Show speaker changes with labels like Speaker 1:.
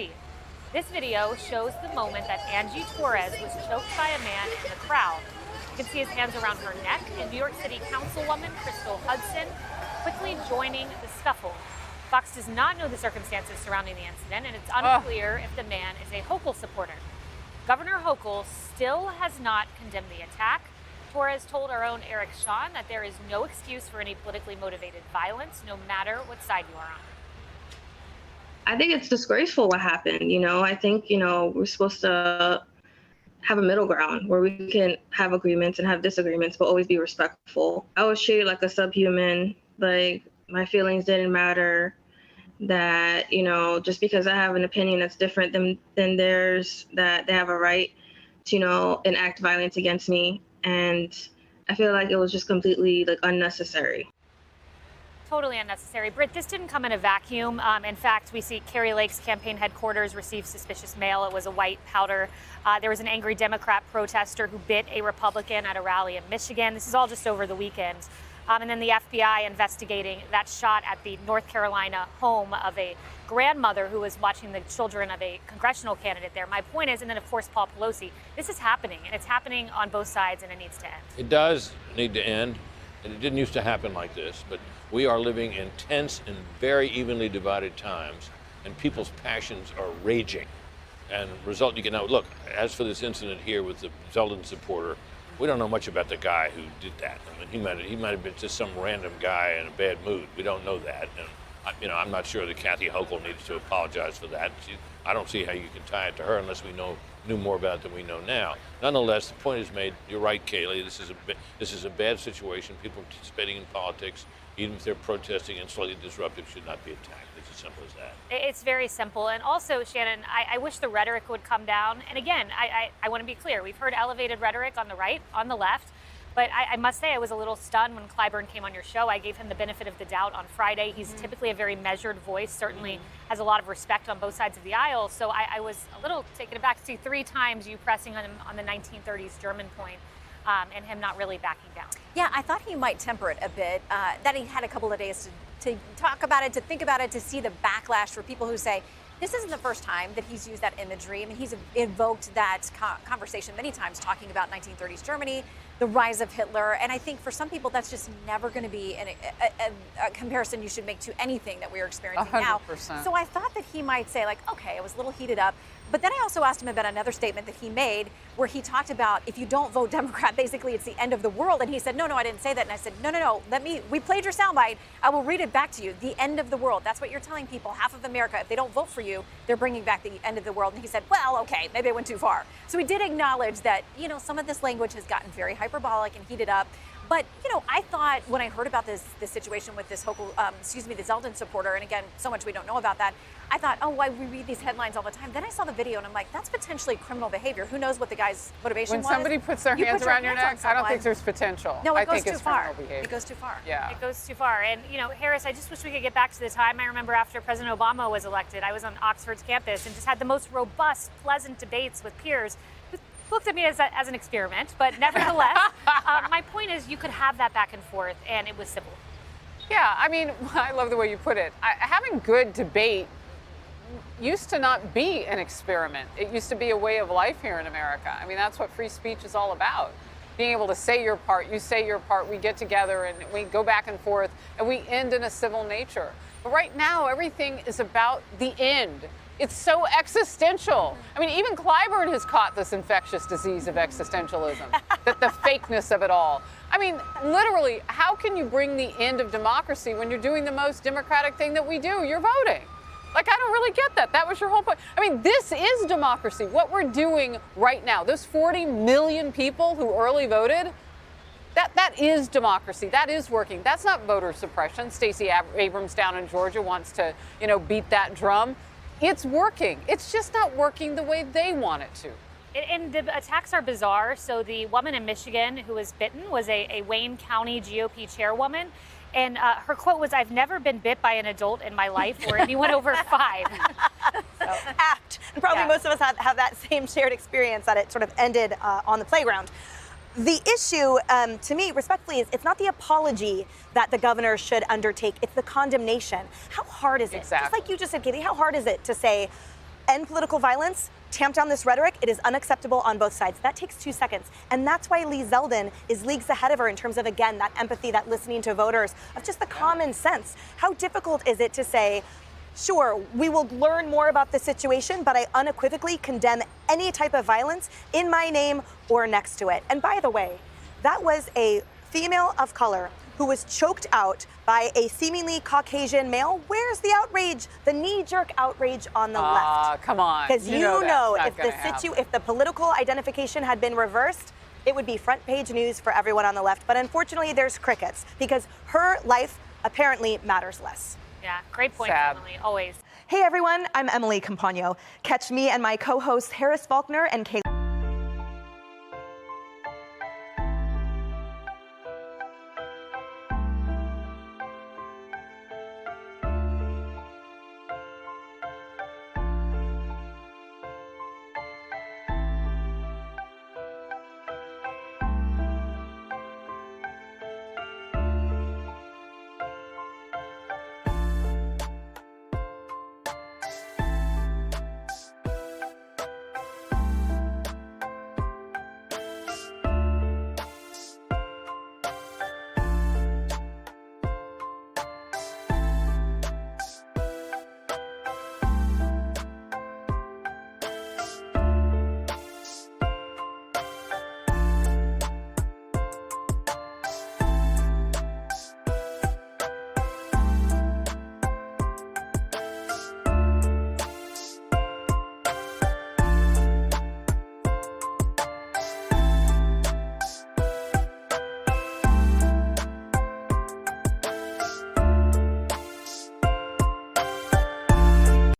Speaker 1: City. This video shows the moment that Angie Torres was choked by a man in the crowd. You can see his hands around her neck, and New York City Councilwoman Crystal Hudson quickly joining the scuffle. Fox does not know the circumstances surrounding the incident, and it's unclear if the man is a Hochul supporter. Governor Hochul still has not condemned the attack. Torres told our own Eric Shawn that there is no excuse for any politically motivated violence, no matter what side you are on.
Speaker 2: I think it's disgraceful what happened. I think, we're supposed to have a middle ground where we can have agreements and have disagreements, but always be respectful. I was treated like a subhuman, like my feelings didn't matter, that, just because I have an opinion that's different than theirs, that they have a right to, enact violence against me. And I feel like it was just completely unnecessary.
Speaker 1: Totally unnecessary. Britt, this didn't come in a vacuum. In fact, we see Kari Lake's campaign headquarters receive suspicious mail. It was a white powder. There was an angry Democrat protester who bit a Republican at a rally in Michigan. This is all just over the weekend. And then the FBI investigating that shot at the North Carolina home of a grandmother who was watching the children of a congressional candidate there. My point is, and then of course Paul Pelosi, this is happening, and it's happening on both sides, and it needs to end.
Speaker 3: It does need to end, and it didn't used to happen like this, but we are living in tense and very evenly divided times, and people's passions are raging. And result you get now, look, as for this incident here with the Zeldin supporter, we don't know much about the guy who did that. I mean, he might have been just some random guy in a bad mood. We don't know that. And, I'm not sure that Kathy Hochul needs to apologize for that. I don't see how you can tie it to her unless we knew more about it than we know now. Nonetheless, the point is made. You're right, Kayleigh. This is a bad situation. People participating in politics, even if they're protesting and slightly disruptive, should not be attacked. It's as simple as that. It's
Speaker 1: very simple. And also, Shannon, I wish the rhetoric would come down. And again, I want to be clear. We've heard elevated rhetoric on the right, on the left. But I must say I was a little stunned when Clyburn came on your show. I gave him the benefit of the doubt on Friday. He's typically a very measured voice, certainly has a lot of respect on both sides of the aisle. So I was a little taken aback to see 3 times you pressing on him on the 1930s German point. And him not really backing down.
Speaker 4: Yeah, I thought he might temper it a bit, that he had a couple of days to talk about it, to think about it, to see the backlash for people who say, this isn't the first time that he's used that imagery. I mean, he's invoked that conversation many times, talking about 1930s Germany, the rise of Hitler. And I think for some people, that's just never going to be a comparison you should make to anything that we are experiencing
Speaker 5: 100%.
Speaker 4: now. So I thought that he might say, okay, I was a little heated up. But then I also asked him about another statement that he made where he talked about if you don't vote Democrat, basically it's the end of the world. And he said, no, I didn't say that. And I said, no, we played your soundbite. I will read it back to you. The end of the world. That's what you're telling people. Half of America, if they don't vote for you, they're bringing back the end of the world. And he said, well, okay, maybe I went too far. So he did acknowledge that, some of this language has gotten very hyperbolic and heated up. But, I thought when I heard about this situation with this Hochul, the Zeldin supporter, and again, so much we don't know about that, I thought, why we read these headlines all the time. Then I saw the video and I'm like, that's potentially criminal behavior. Who knows what the guy's motivation was?
Speaker 5: When somebody puts their hands around your neck, I don't think there's potential.
Speaker 4: No,
Speaker 5: I
Speaker 4: goes
Speaker 5: think
Speaker 4: too
Speaker 5: it's
Speaker 4: far.
Speaker 5: criminal behavior.
Speaker 4: It goes too far.
Speaker 5: Yeah.
Speaker 1: It goes too far. And, Harris, I just wish we could get back to the time I remember after President Obama was elected. I was on Oxford's campus and just had the most robust, pleasant debates with peers who looked at me as an experiment. But nevertheless, my point is you could have that back and forth, and it was civil.
Speaker 5: Yeah, I mean, I love the way you put it. Having good debate used to not be an experiment. It used to be a way of life here in America. I mean, that's what free speech is all about. Being able to say your part, you say your part, we get together and we go back and forth and we end in a civil nature. But right now, everything is about the end. It's so existential. I mean, even Clyburn has caught this infectious disease of existentialism, that the fakeness of it all. I mean, literally, how can you bring the end of democracy when you're doing the most democratic thing that we do? You're voting. I don't really get that. That was your whole point. I mean, this is democracy. What we're doing right now, those 40 million people who early voted, that is democracy. That is working. That's not voter suppression. Stacey Abrams down in Georgia wants to, beat that drum. It's working. It's just not working the way they want it to.
Speaker 1: And the attacks are bizarre. So the woman in Michigan who was bitten was a Wayne County GOP chairwoman. And her quote was, "I've never been bit by an adult in my life or anyone over 5.
Speaker 6: So, apt. And probably most of us have that same shared experience that it sort of ended on the playground. The issue, to me, respectfully, is it's not the apology that the governor should undertake. It's the condemnation. How hard is it?
Speaker 5: Exactly.
Speaker 6: Just like you just said, Katie, how hard is it to say, end political violence, tamp down this rhetoric. It is unacceptable on both sides. That takes 2 seconds. And that's why Lee Zeldin is leagues ahead of her in terms of, again, that empathy, that listening to voters, of just the common sense. How difficult is it to say, sure, we will learn more about the situation, but I unequivocally condemn any type of violence in my name or next to it. And by the way, that was a female of color who was choked out by a seemingly Caucasian male. Where's the outrage? The knee-jerk outrage on the left.
Speaker 5: Come on.
Speaker 6: Because you know
Speaker 5: if
Speaker 6: if the political identification had been reversed, it would be front page news for everyone on the left. But unfortunately, there's crickets because her life apparently matters less.
Speaker 1: Yeah, great point,
Speaker 5: Sad.
Speaker 1: Emily, always.
Speaker 6: Hey everyone, I'm Emily Campagno. Catch me and my co-hosts Harris Faulkner and Kayla.